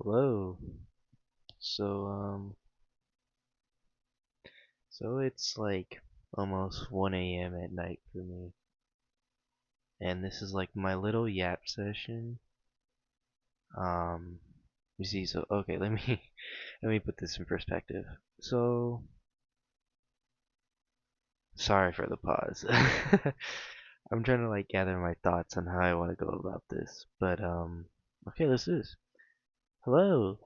Hello. So, um, so it's like almost 1 a.m. at night for me, and this is like my little yap session. Um, you see, so okay, let me let me put this in perspective. So, sorry for the pause. I'm trying to like gather my thoughts on how I want to go about this, but okay, let's do this. Hello,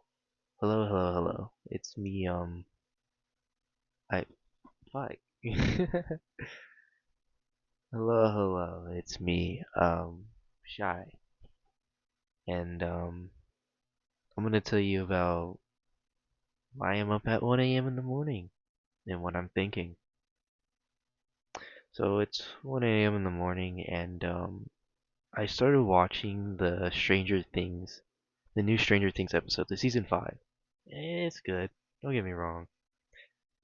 hello. It's me. I fuck. Hello. It's me, Shy, and I'm gonna tell you about why I'm up at 1 a.m. in the morning and what I'm thinking. So it's 1 a.m. in the morning, and I started watching the the new Stranger Things episode, the season 5. It's good, don't get me wrong,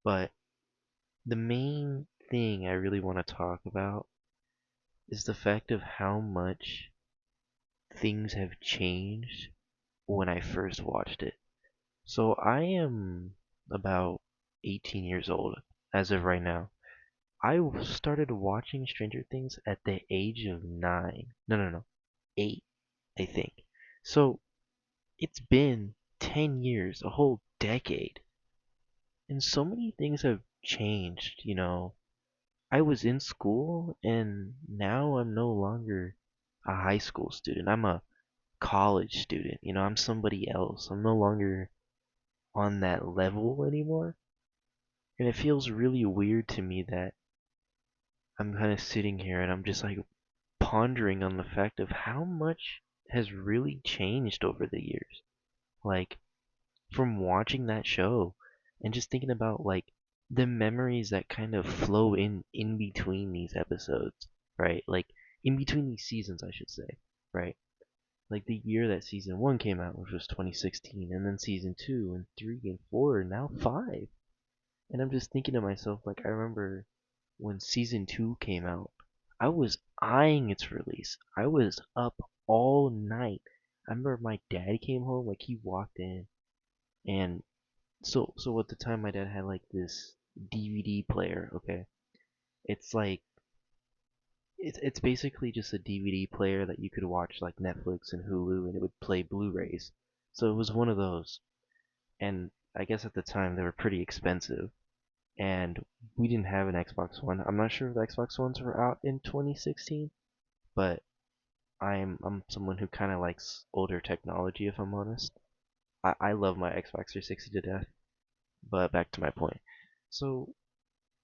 but the main thing I really want to talk about is the fact of how much things have changed when I first watched it. So I am about 18 years old as of right now. I started watching Stranger Things at the age of 9. No. 8, I think. So it's been 10 years, a whole decade. And so many things have changed. I was in school and now I'm no longer a high school student. I'm a college student. I'm somebody else. I'm no longer on that level anymore. And it feels really weird to me that I'm kind of sitting here and I'm just like pondering on the fact of how much has really changed over the years. Like from watching that show and just thinking about like the memories that kind of flow in between these episodes, right? Like in between these seasons, I should say, right? Like the year that season 1 came out, which was 2016, and then season 2 and 3 and 4 and now 5. And I'm just thinking to myself, like, I remember when season 2 came out, I was eyeing its release. I was up all night. I remember my dad came home, like, he walked in, and so at the time, my dad had, like, this DVD player, okay? It's like, it's basically just a DVD player that you could watch, like, Netflix and Hulu, and it would play Blu-rays. So it was one of those. And I guess at the time, they were pretty expensive. And we didn't have an Xbox One. I'm not sure if the Xbox Ones were out in 2016, but I'm someone who kind of likes older technology, if I'm honest. I love my Xbox 360 to death, but back to my point. So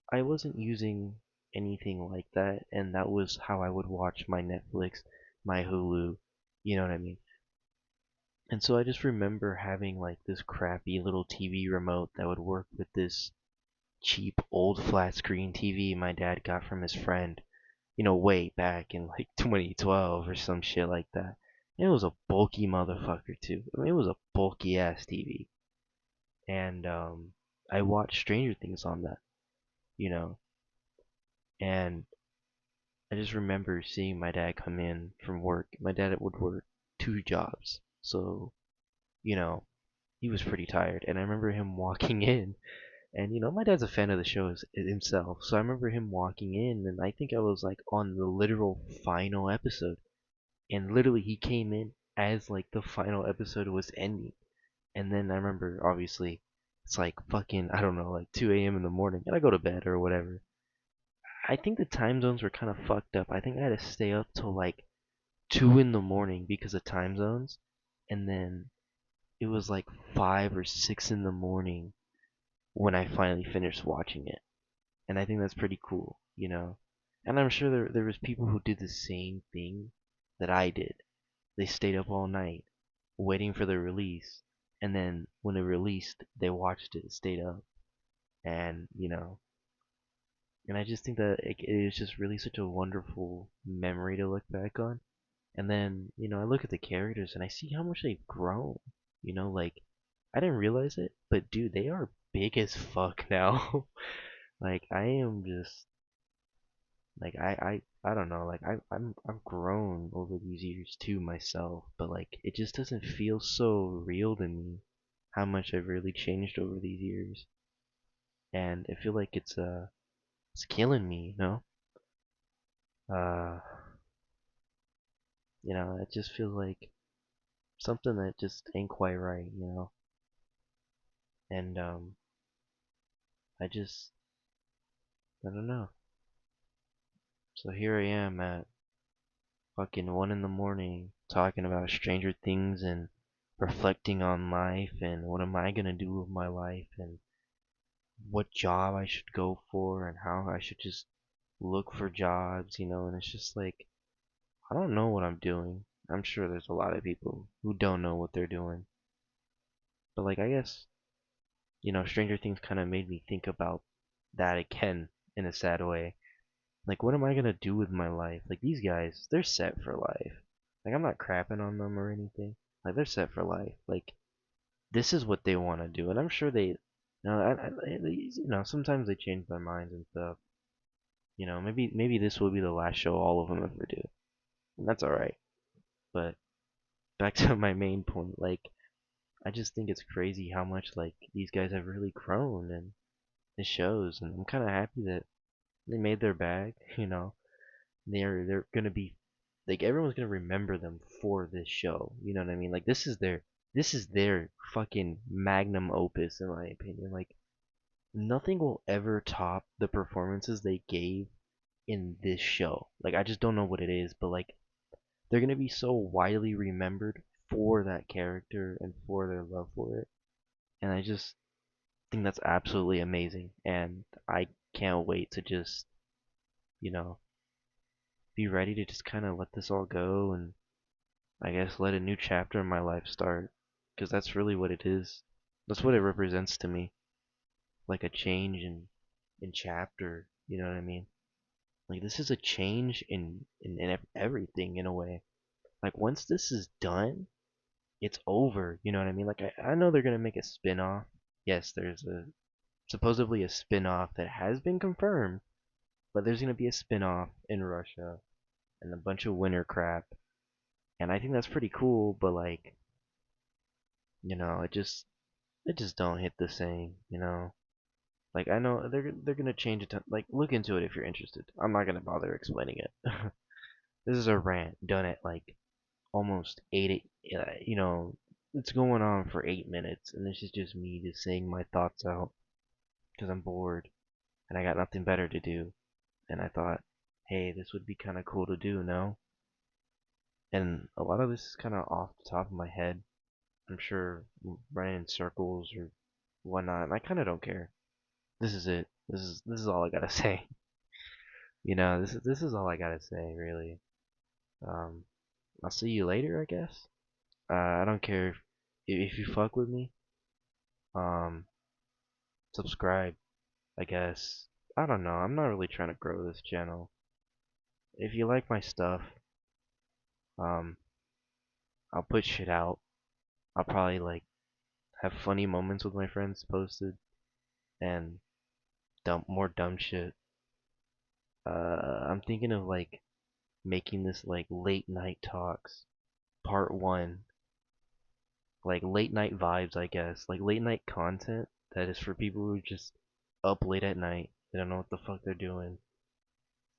I wasn't using anything like that, and that was how I would watch my Netflix, my Hulu, you know what I mean? And so I just remember having like this crappy little TV remote that would work with this cheap old flat screen TV my dad got from his friend, way back in like 2012 or some shit like that. And it was a bulky motherfucker too. I mean, it was a bulky ass TV. And I watched Stranger Things on that, you know. And I just remember seeing my dad come in from work. My dad would work 2 jobs. So, you know, he was pretty tired. And I remember him walking in. And my dad's a fan of the show himself, so I remember him walking in, and I think I was like on the literal final episode, and literally he came in as like the final episode was ending, and then I remember obviously it's like fucking I don't know like 2 a.m. in the morning, and I go to bed or whatever. I think the time zones were kind of fucked up. I think I had to stay up till like 2 in the morning because of time zones, and then it was like 5 or 6 in the morning when I finally finished watching it. And I think that's pretty cool. And I'm sure there was people who did the same thing that I did. They stayed up all night waiting for the release, and then when it released, they watched it, stayed up, and and I just think that it is just really such a wonderful memory to look back on. And then I look at the characters and I see how much they've grown. Like I didn't realize it, but dude, they are big as fuck now. Like I am just Like I don't know, like I've grown over these years too myself, but like it just doesn't feel so real to me how much I've really changed over these years. And I feel like it's killing me, you know? Uh it just feels like something that just ain't quite right, you know? And I just I don't know. So here I am at fucking 1 in the morning talking about Stranger Things and reflecting on life and what am I gonna do with my life and what job I should go for and how I should just look for jobs, and it's just like I don't know what I'm doing. I'm sure there's a lot of people who don't know what they're doing. But like I guess, Stranger Things kind of made me think about that again in a sad way. Like what am I gonna do with my life? Like these guys, they're set for life. Like I'm not crapping on them or anything. Like they're set for life. Like this is what they want to do, and I'm sure sometimes they change their minds and stuff. Maybe this will be the last show all of them ever do, and that's all right. But back to my main point, like I just think it's crazy how much like these guys have really grown, and it shows, and I'm kind of happy that they made their bag. They're gonna be like everyone's gonna remember them for this show. You know what I mean? Like this is their fucking magnum opus, in my opinion. Like nothing will ever top the performances they gave in this show. Like I just don't know what it is, but like they're gonna be so widely remembered for that character and for their love for it. And I just think that's absolutely amazing. And I can't wait to just, you know, be ready to just kind of let this all go and I guess let a new chapter in my life start. Because that's really what it is. That's what it represents to me. Like a change in chapter. You know what I mean? Like this is a change in everything in a way. Like once this is done, it's over. You know what I mean? Like I know they're gonna make a spin-off. Yes, there's a supposedly a spin-off that has been confirmed, but there's gonna be a spin-off in Russia and a bunch of winter crap. And I think that's pretty cool, but like, it just don't hit the same, you know? Like I know they're gonna change it to like look into it if you're interested. I'm not gonna bother explaining it. This is a rant done at like almost it's going on for 8 minutes, and this is just me just saying my thoughts out because I'm bored and I got nothing better to do. And I thought, hey, this would be kind of cool to do, no? And a lot of this is kind of off the top of my head. I'm sure running in circles or whatnot, and I kind of don't care. This is it. This is all I gotta say. This is all I gotta say, really. Um, I'll see you later, I guess. I don't care if you fuck with me. Um, subscribe, I guess. I don't know. I'm not really trying to grow this channel. If you like my stuff, um, I'll put shit out. I'll probably like have funny moments with my friends posted and dumb shit. I'm thinking of like making this like late night talks part one, like late night vibes, I guess, like late night content that is for people who just up late at night. They don't know what the fuck they're doing,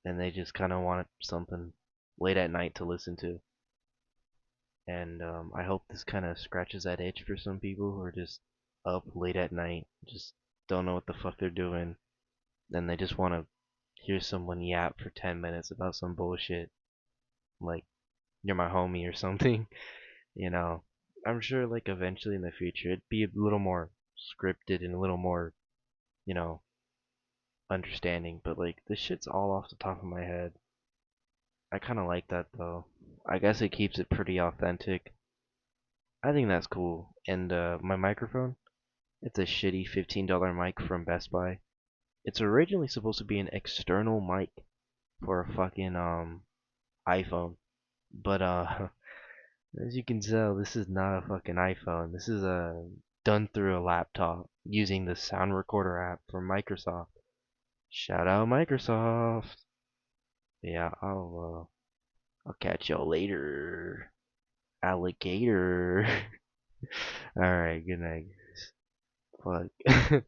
and they just kind of want something late at night to listen to. And I hope this kind of scratches that itch for some people who are just up late at night, just don't know what the fuck they're doing, and they just want to hear someone yap for 10 minutes about some bullshit, like you're my homie or something. You know, I'm sure like eventually in the future it'd be a little more scripted and a little more, you know, understanding, but like this shit's all off the top of my head. I kind of like that though. I guess it keeps it pretty authentic. I think that's cool. And my microphone, it's a shitty $15 mic from Best Buy. It's originally supposed to be an external mic for a fucking iPhone, but as you can tell, this is not a fucking iPhone. This is done through a laptop using the sound recorder app from Microsoft. Shout out Microsoft. Yeah, I'll catch y'all later, alligator. All right, good night, guys. Fuck.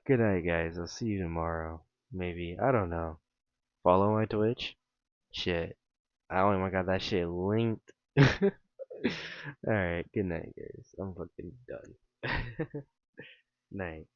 Good night, guys. I'll see you tomorrow. Maybe. I don't know. Follow my Twitch. Shit. I don't even got that shit linked. Alright, good night, guys. I'm fucking done. Night.